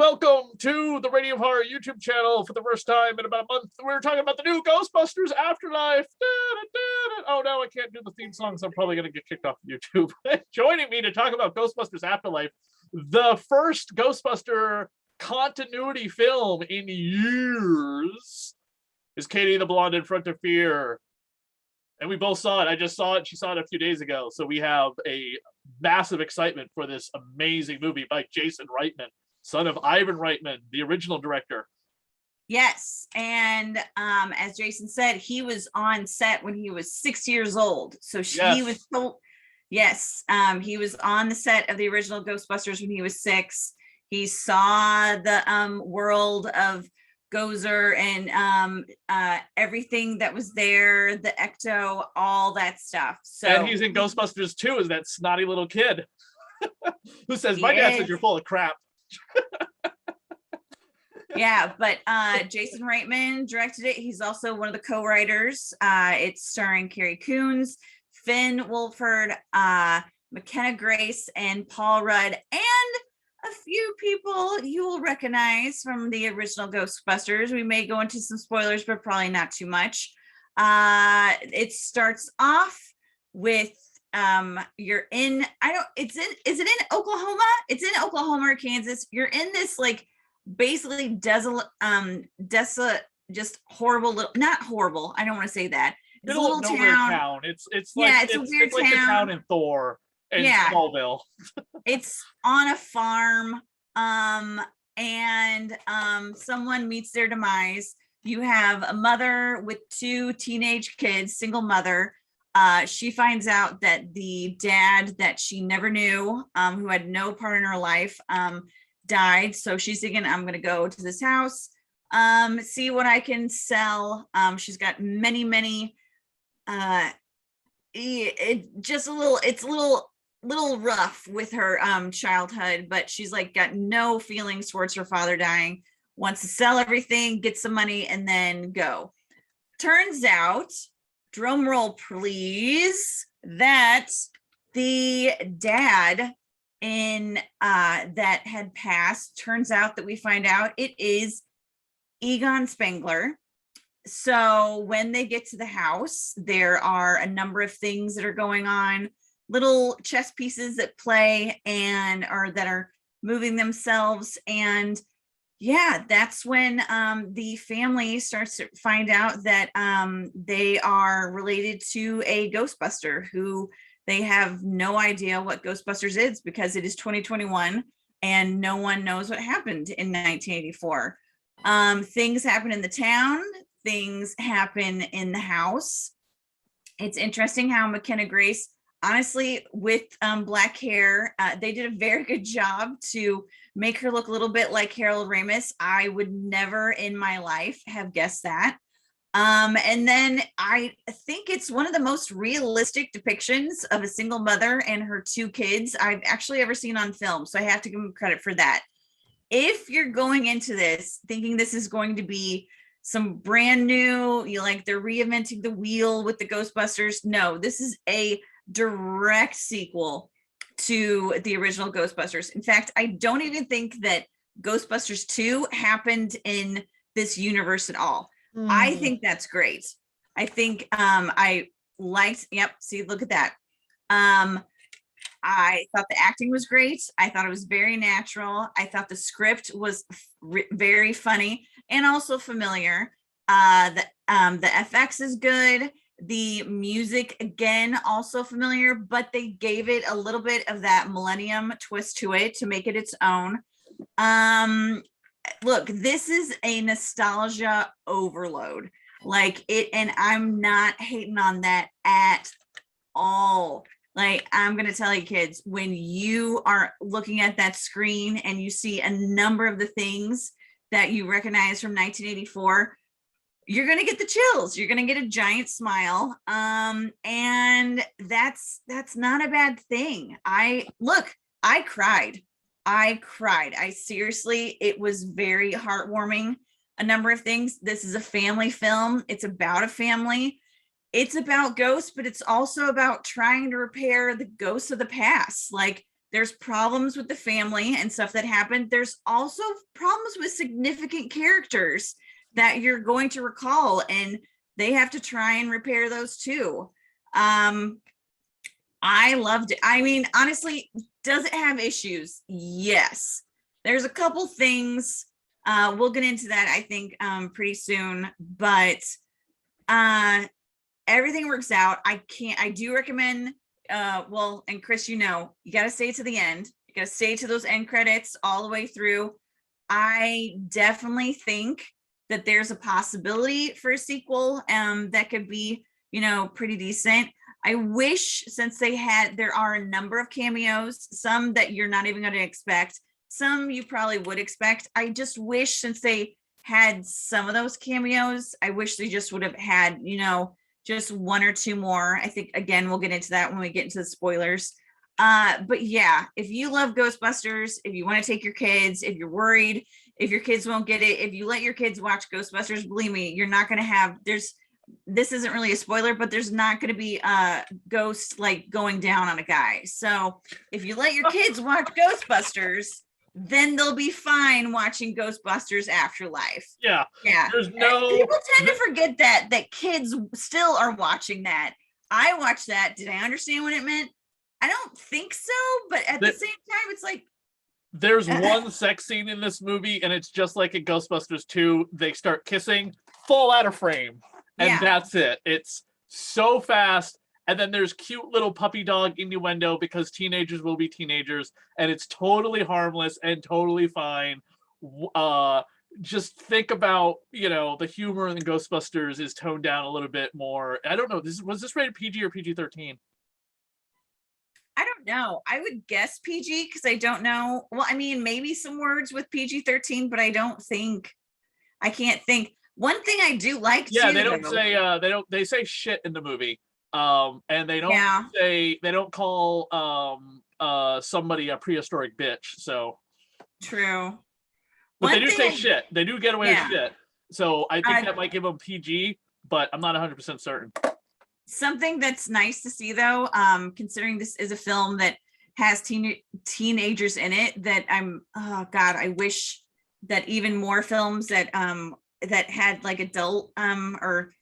welcome to the Radio Horror YouTube channel. For the first time in about a month, we're talking about the new Ghostbusters Afterlife. Oh no, I can't do the theme song, so I'm probably going to get kicked off YouTube. Joining me to talk about Ghostbusters Afterlife, the first Ghostbuster continuity film in years, is Katie the Blonde in Front of Fear. And we both saw it. I just saw it. She saw it a few days ago. So we have a massive excitement for this amazing movie by Jason Reitman, son of Ivan Reitman, the original director. Yes. And as Jason said, he was on set when he was 6 years old. So he was so, yes, he was on the set of the original Ghostbusters when he was 6. He saw the world of Gozer and everything that was there, the Ecto, all that stuff. So, and he's in Ghostbusters 2 as that snotty little kid who says, "My dad said you're full of crap." Yeah, but Jason Reitman directed it. He's also one of the co-writers. It's starring Carrie Coons, Finn Wolfhard, McKenna Grace, and Paul Rudd, and a few people you will recognize from the original Ghostbusters. We may go into some spoilers, but probably not too much. It starts off with is it in Oklahoma? It's in Oklahoma or Kansas. You're in this like basically desolate, just horrible little, not horrible, I don't want to say that. It's a little town. It's like it's a weird town. Like the town in Thor. Smallville. It's on a farm, and someone meets their demise. You have a mother with 2 teenage kids, single mother. She finds out that the dad that she never knew, who had no part in her life, died. So she's thinking, I'm going to go to this house, see what I can sell. She's got many, it's a little rough with her childhood, but she's like got no feelings towards her father dying, wants to sell everything, get some money, and then go. Turns out, drum roll please, that the dad in that had passed, turns out that we find out it is Egon Spengler. So when they get to the house, there are a number of things that are going on, little chess pieces that play and or that are moving themselves. And yeah, that's when the family starts to find out that they are related to a Ghostbuster, who they have no idea what Ghostbusters is because it is 2021 and no one knows what happened in 1984. Things happen in the town, things happen in the house. It's interesting how McKenna Grace, honestly, with black hair, they did a very good job to make her look a little bit like Harold Ramis. I would never in my life have guessed that. And then I think it's one of the most realistic depictions of a single mother and her 2 kids I've actually ever seen on film. So I have to give them credit for that. If you're going into this thinking this is going to be some brand new, they're reinventing the wheel with the Ghostbusters, no, this is a direct sequel to the original Ghostbusters. In fact, I don't even think that Ghostbusters 2 happened in this universe at all. I think that's great. I think I liked, see, look at that. I thought the acting was great. I thought it was very natural. I thought the script was very funny and also familiar. The FX is good. The music, again, also familiar, but they gave it a little bit of that millennium twist to it to make it its own. Look, this is a nostalgia overload, and I'm not hating on that at all. I'm going to tell you, kids, when you are looking at that screen and you see a number of the things that you recognize from 1984, you're going to get the chills. You're going to get a giant smile. And that's not a bad thing. I cried. I seriously, it was very heartwarming. A number of things. This is a family film. It's about a family. It's about ghosts, but it's also about trying to repair the ghosts of the past. there's problems with the family and stuff that happened. There's also problems with significant characters that you're going to recall, and they have to try and repair those too. I loved it. I mean, honestly, does it have issues? Yes. There's a couple things. We'll get into that, I think, pretty soon, but everything works out. I do recommend, well, and Chris, you got to stay to the end. You got to stay to those end credits all the way through. I definitely think that there's a possibility for a sequel that could be, pretty decent. I wish, since there are a number of cameos, some that you're not even going to expect, some you probably would expect. I just wish, since they had some of those cameos, I wish they just would have had, just one or two more. I think, again, we'll get into that when we get into the spoilers. But yeah, if you love Ghostbusters, if you want to take your kids, if you're worried, if your kids won't get it, if you let your kids watch Ghostbusters, believe me, you're not going to have, this isn't really a spoiler, but there's not going to be a ghost like going down on a guy. So if you let your kids watch Ghostbusters, then they'll be fine watching Ghostbusters Afterlife. Yeah. There's people tend to forget that kids still are watching that. I watched that. Did I understand what it meant? I don't think so, but at the same time, it's like, there's one sex scene in this movie, and it's just like in Ghostbusters 2. They start kissing, fall out of frame, and that's it. It's so fast. And then there's cute little puppy dog innuendo because teenagers will be teenagers, and it's totally harmless and totally fine. Just think about, the humor in Ghostbusters is toned down a little bit more. I don't know. Was this rated PG or PG-13? I don't know. I would guess PG because I don't know. Well, I mean, maybe some words with PG-13, but I can't think. One thing I do like too, they say shit in the movie. And they don't call somebody a prehistoric bitch. So true. But they do say shit. They do get away with shit. So I think that might give them PG, but I'm not 100% certain. Something that's nice to see, though, considering this is a film that has teenagers in it, that I wish that even more films that had like adult or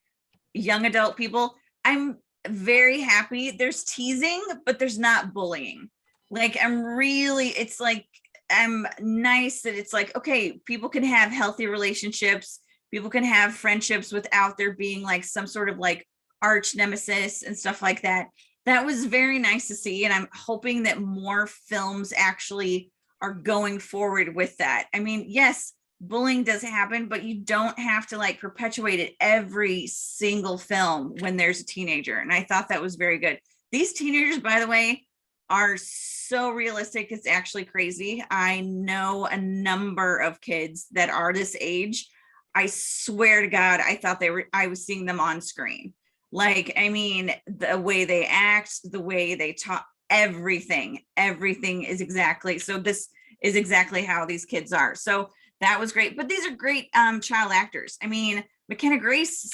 young adult people. I'm very happy there's teasing, but there's not bullying. Like, it's like, I'm nice that it's like, okay, people can have healthy relationships, people can have friendships without there being like some sort of like arch nemesis and stuff like that. That was very nice to see, and I'm hoping that more films actually are going forward with that. I mean, yes, bullying does happen, but you don't have to like perpetuate it every single film when there's a teenager. And I thought that was very good. These teenagers, by the way, are so realistic. It's actually crazy. I know a number of kids that are this age. I swear to God, I thought I was seeing them on screen. Like, I mean, the way they act, the way they talk, everything is exactly. So this is exactly how these kids are. So that was great. But these are great child actors. I mean, McKenna Grace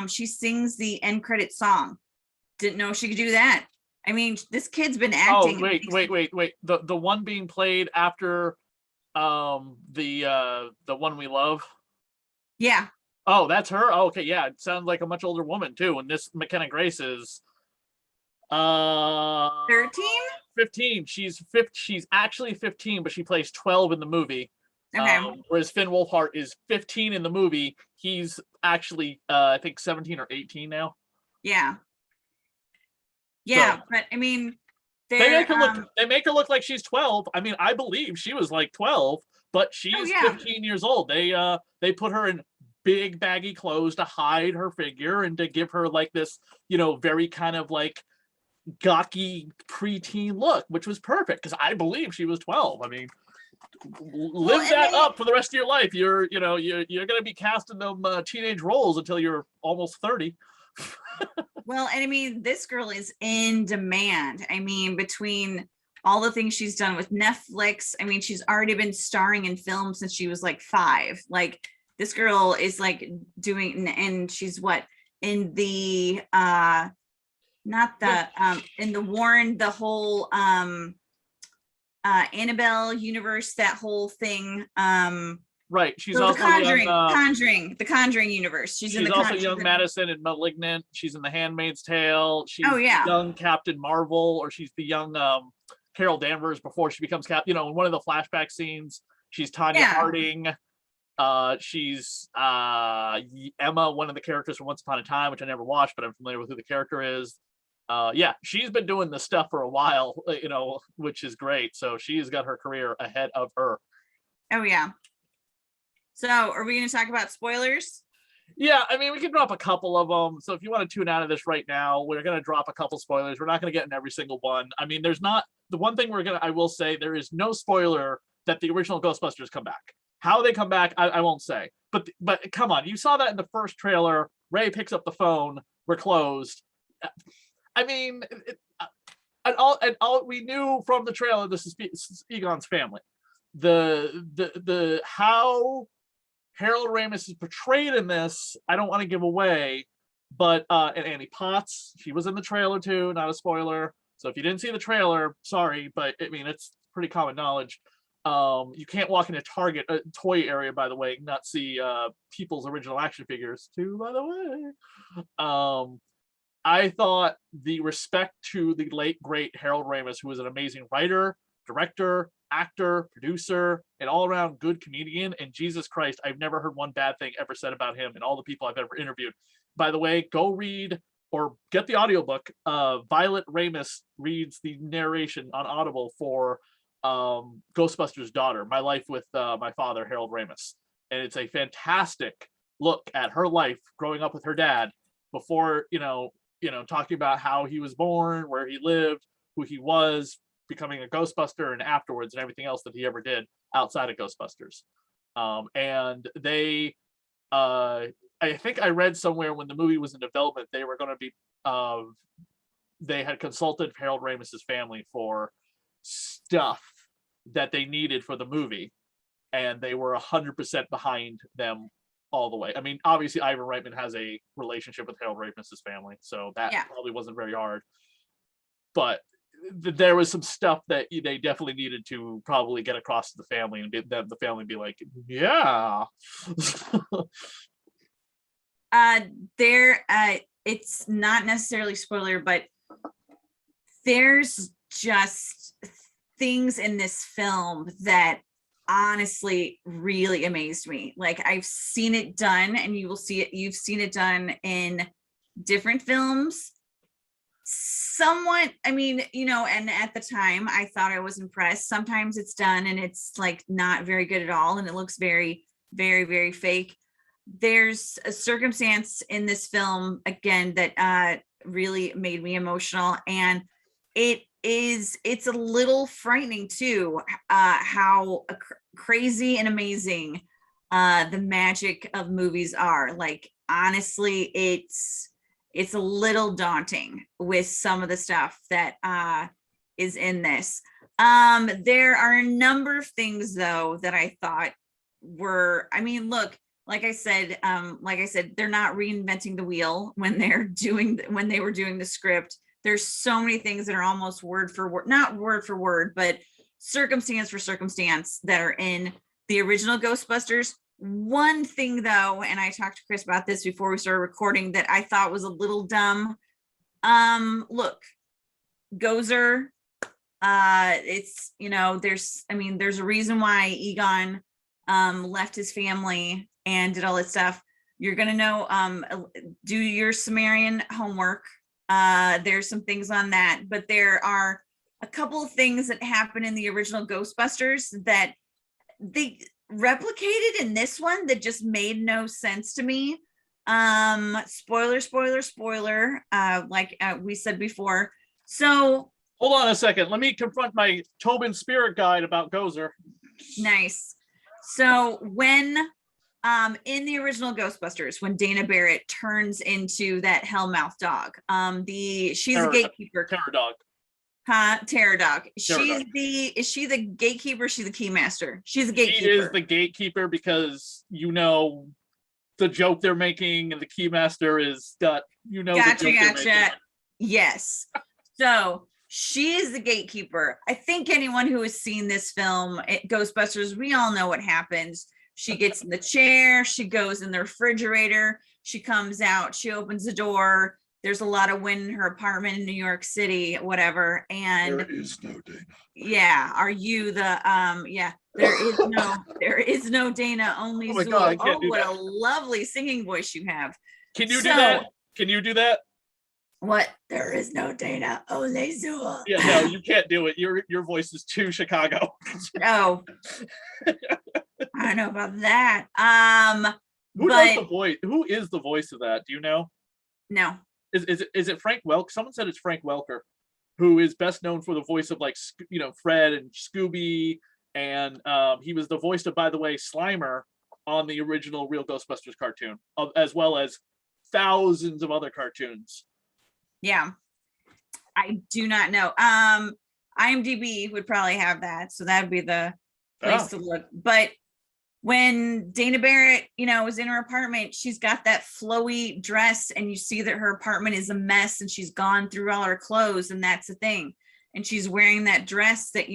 she sings the end credit song. Didn't know she could do that. I mean, this kid's been acting. Oh, wait. The one being played after the one we love. Yeah. Oh, that's her? Oh, okay, yeah. It sounds like a much older woman too. And this McKenna Grace is 13? 15. She's actually 15, but she plays 12 in the movie. Okay. Whereas Finn Wolfhard is 15 in the movie. He's actually I think 17 or 18 now. Yeah. Yeah, so, but I mean, they make her look like she's 12. I mean, I believe she was like 12, but she's 15 years old. They put her in big baggy clothes to hide her figure and to give her like this, very kind of like gawky preteen look, which was perfect because I believe she was 12. I mean, live that up for the rest of your life. You're gonna be cast in them teenage roles until you're almost 30. Well, and I mean, this girl is in demand. I mean, between all the things she's done with Netflix, I mean, she's already been starring in films since she was like 5. Like, this girl is like doing, and she's in the in the Warren, the whole Annabelle universe, that whole thing. Right. She's So also the Conjuring universe. she's also young Madison in Malignant. She's in The Handmaid's Tale. She's Oh, yeah. young Captain Marvel, or she's the young Carol Danvers before she becomes in one of the flashback scenes. She's Tanya Harding. She's Emma, one of the characters from Once Upon a Time, which I never watched, but I'm familiar with who the character is. She's been doing this stuff for a while, which is great. So she's got her career ahead of her. Oh, yeah. So are we going to talk about spoilers? Yeah, I mean, we can drop a couple of them. So if you want to tune out of this right now, we're going to drop a couple spoilers. We're not going to get in every single one. I mean, there's not the one thing I will say, there is no spoiler that the original Ghostbusters come back. How they come back, I won't say. But come on, you saw that in the first trailer. Ray picks up the phone. We're closed. I mean, and all we knew from the trailer, this is Egon's family. The how Harold Ramis is portrayed in this, I don't want to give away, but and Annie Potts, she was in the trailer too, not a spoiler. So if you didn't see the trailer, sorry, but I mean, it's pretty common knowledge. You can't walk into Target toy area, by the way, and not see People's original action figures too, by the way. I thought the respect to the late great Harold Ramis, who was an amazing writer, director, actor, producer, and all-around good comedian, and Jesus Christ, I've never heard one bad thing ever said about him and all the people I've ever interviewed. By the way, go read or get the audiobook. Violet Ramis reads the narration on Audible for Ghostbusters' daughter, My Life with My Father, Harold Ramis. And it's a fantastic look at her life growing up with her dad before, talking about how he was born, where he lived, who he was, becoming a Ghostbuster, and afterwards, and everything else that he ever did outside of Ghostbusters. And they, I think I read somewhere when the movie was in development, they were going to be, they had consulted Harold Ramis's family for stuff that they needed for the movie, and they were 100% behind them all the way. I mean, obviously Ivan Reitman has a relationship with Harold Ramis's family, so that probably wasn't very hard. But there was some stuff that they definitely needed to probably get across to the family, and the family be like, yeah. It's not necessarily spoiler, but there's just things in this film that honestly really amazed me. Like, I've seen it done, and you've seen it done in different films. Somewhat, I mean, and at the time I thought I was impressed. Sometimes it's done and it's like not very good at all, and it looks very, very, very fake. There's a circumstance in this film again that really made me emotional, and it's a little frightening too, how crazy and amazing the magic of movies are. Like, honestly, it's a little daunting with some of the stuff that is in this. There are a number of things though that I thought were, I mean, look, like I said, they're not reinventing the wheel when they were doing the script. There's so many things that are almost word for word, not word for word, but circumstance for circumstance that are in the original Ghostbusters. One thing though, and I talked to Chris about this before we started recording, that I thought was a little dumb. Look, Gozer, it's, there's a reason why Egon left his family and did all that stuff. You're gonna know, do your Sumerian homework. There's some things on that, but there are a couple of things that happen in the original Ghostbusters that they replicated in this one that just made no sense to me. Spoiler, like we said before. So hold on a second, let me confront my Tobin spirit guide about Gozer. Nice. So when in the original Ghostbusters, when Dana Barrett turns into that hellmouth dog, she's a gatekeeper. Terror dog. Terror dog. Is she the gatekeeper? She's the keymaster. She's the gatekeeper. She is the gatekeeper because the joke they're making, and the keymaster is Gotcha. Yes. So she is the gatekeeper. I think anyone who has seen this film, Ghostbusters, we all know what happens. She gets in the chair, she goes in the refrigerator, she comes out, she opens the door. There's a lot of wind in her apartment in New York City, whatever. And there is no Dana. Yeah, are you the yeah, there is no Dana, only Oh my Zool. God, I can't Oh, do what that. a lovely singing voice you have. Can you do So- that? Can you do that? What? There is no Dana, only Zool. Yeah, no, you can't do it. Your voice is too Chicago. Oh, I don't know about that. Who does but the voice? Who is the voice of that? Do you know? no. Is it Frank Welker? Someone said it's Frank Welker, who is best known for the voice of like Fred and Scooby, and he was the voice of, by the way, Slimer on the original Real Ghostbusters cartoon, as well as thousands of other cartoons. Yeah, I do not know. IMDb would probably have that, so that'd be the place to look. But when Dana Barrett, was in her apartment, she's got that flowy dress, and you see that her apartment is a mess, and she's gone through all her clothes, and that's the thing. And she's wearing that dress that,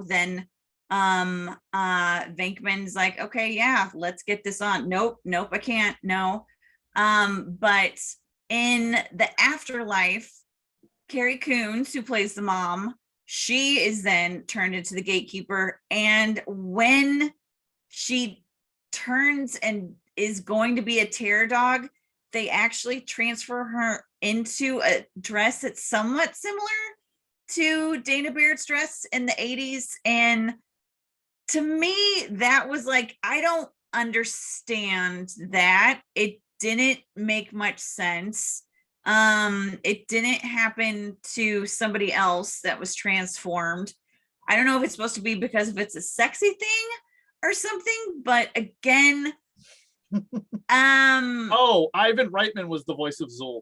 then Venkman's like, okay, yeah, let's get this on. Nope, I can't. No. But in the Afterlife, Carrie Coons, who plays the mom, she is then turned into the gatekeeper. And when she turns and is going to be a terror dog, they actually transfer her into a dress that's somewhat similar to Dana Barrett's dress in the 80s. And to me, that was like, I don't understand that. It didn't make much sense. It didn't happen to somebody else that was transformed. I don't know if it's supposed to be because if it's a sexy thing or something, but again, Oh, Ivan Reitman was the voice of Zool.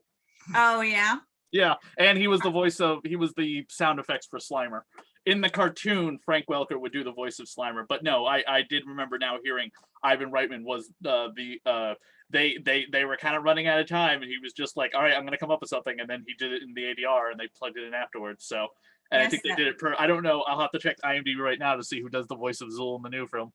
Oh yeah. Yeah, and he was the sound effects for Slimer. In the cartoon, Frank Welker would do the voice of Slimer, but no, I did remember now hearing Ivan Reitman was they were kind of running out of time, and he was just like, all right, I'm gonna come up with something, and then he did it in the ADR, and they plugged it in afterwards. So, and Yes, I think they did it I don't know, I'll have to check IMDb right now to see who does the voice of Zool in the new film.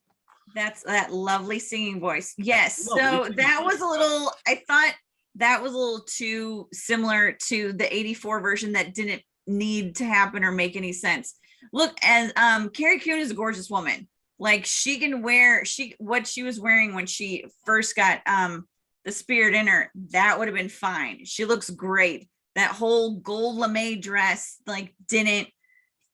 That's that lovely singing voice. Yes. Lovely So singing that voice. was a little, I thought that was a little too similar to the 84 version that didn't need to happen or make any sense. Look, as Carrie Coon is a gorgeous woman. Like she can wear what she was wearing when she first got the spirit in her, that would have been fine. She looks great. That whole gold lame dress like didn't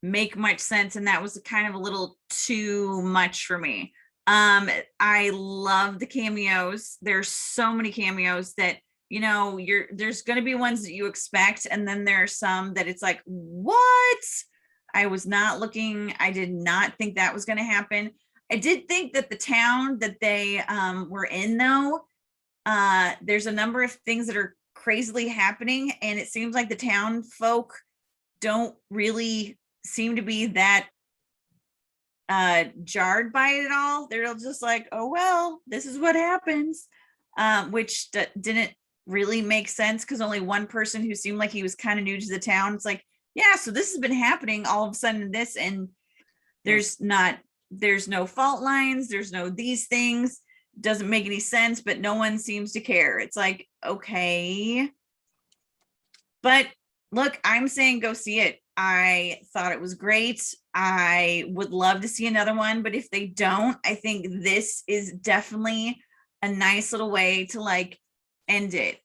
make much sense, and that was kind of a little too much for me. I love the cameos. There's so many cameos that there's going to be ones that you expect, and then there are some that it's like, what? I was not looking. I did not think that was going to happen. I did think that the town that they were in, though, there's a number of things that are crazily happening, and it seems like the town folk don't really seem to be that jarred by it at all. They're just like, oh well, this is what happens, which didn't really make sense, because only one person who seemed like he was kind of new to the town, it's like, yeah, so this has been happening all of a sudden, this, and there's no fault lines, there's no these things, doesn't make any sense, but no one seems to care. It's like, okay, but look, I'm saying go see it. I thought it was great. I would love to see another one, but if they don't, I think this is definitely a nice little way to like end it.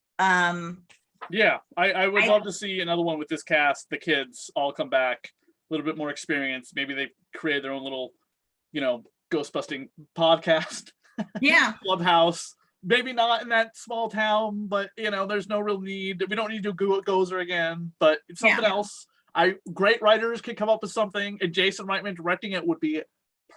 Yeah, I would love to see another one with this cast, the kids all come back, a little bit more experience. Maybe they create their own little, Ghostbusting podcast. Yeah. Clubhouse. Maybe not in that small town, but there's no real need. We don't need to do Gozer again, but it's something else. Great writers could come up with something, and Jason Reitman directing it would be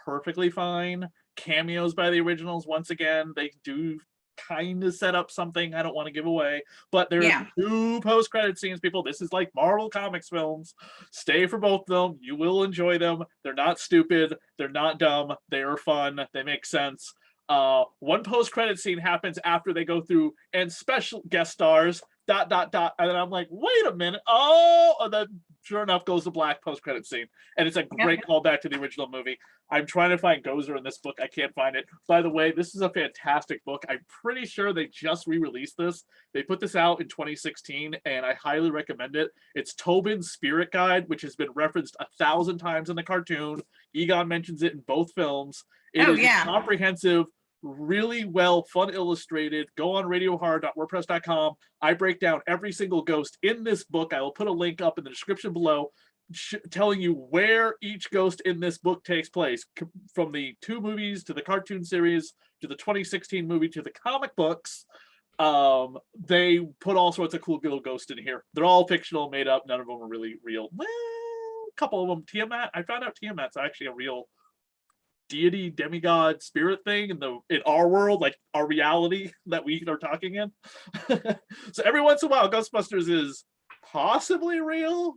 perfectly fine. Cameos by the originals, once again, they do kind of set up something I don't want to give away, but there are 2 post-credit scenes, people. This is like Marvel Comics films. Stay for both of them. You will enjoy them. They're not stupid. They're not dumb. They are fun. They make sense. One post-credit scene happens after they go through, and special guest stars ... and then I'm like, wait a minute. Oh, and then sure enough, goes to black post-credit scene. And it's a great callback to the original movie. I'm trying to find Gozer in this book. I can't find it. By the way, this is a fantastic book. I'm pretty sure they just re-released this. They put this out in 2016, and I highly recommend it. It's Tobin's Spirit Guide, which has been referenced 1,000 times in the cartoon. Egon mentions it in both films. It is comprehensive, really well, fun illustrated. Go on radiohorror.wordpress.com. I break down every single ghost in this book. I will put a link up in the description below telling you where each ghost in this book takes place, from the 2 movies to the cartoon series to the 2016 movie to the comic books. They put all sorts of cool little ghosts in here. They're all fictional, made up. None of them are really real. Well, a couple of them. Tiamat, I found out Tiamat's actually a real deity, demigod, spirit thing in our world, like our reality that we are talking in. So every once in a while, Ghostbusters is possibly real.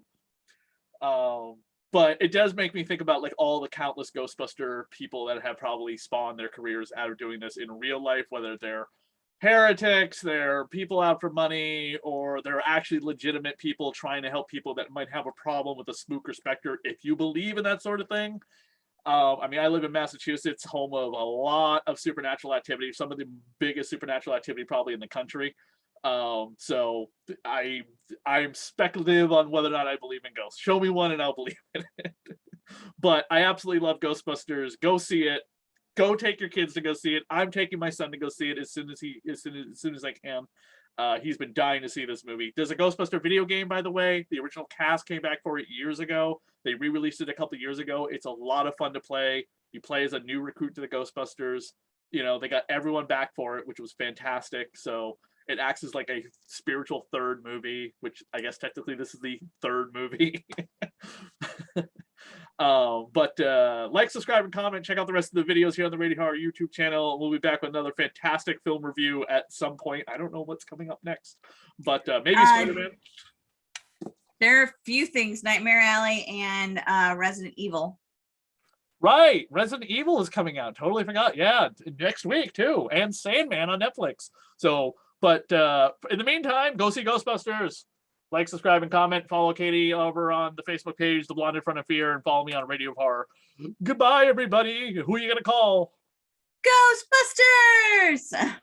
But it does make me think about like all the countless Ghostbuster people that have probably spawned their careers out of doing this in real life, whether they're heretics, they're people out for money, or they're actually legitimate people trying to help people that might have a problem with a spook or specter, if you believe in that sort of thing. I mean, I live in Massachusetts, home of a lot of supernatural activity, some of the biggest supernatural activity probably in the country. So I'm speculative on whether or not I believe in ghosts. Show me one and I'll believe in it. But I absolutely love Ghostbusters. Go see it. Go take your kids to go see it. I'm taking my son to go see it as soon as I can. He's been dying to see this movie. There's a Ghostbuster video game, by the way. The original cast came back for it years ago. They re-released it a couple years ago. It's a lot of fun to play. You play as a new recruit to the Ghostbusters. You know, they got everyone back for it, which was fantastic. So it acts as like a spiritual third movie, which I guess technically this is the third movie. But like, subscribe, and comment. Check out the rest of the videos here on the Radio Horror YouTube channel. We'll be back with another fantastic film review at some point. I don't know what's coming up next, but maybe Spider-Man. There are a few things: Nightmare Alley and Resident Evil. Right, Resident Evil is coming out. Totally forgot. Yeah, next week too, and Sandman on Netflix. So, but in the meantime, go see Ghostbusters. Like, subscribe, and comment. Follow Katie over on the Facebook page, The Blonde in Front of Fear, and follow me on Radio Horror. Goodbye, everybody. Who are you gonna call? Ghostbusters!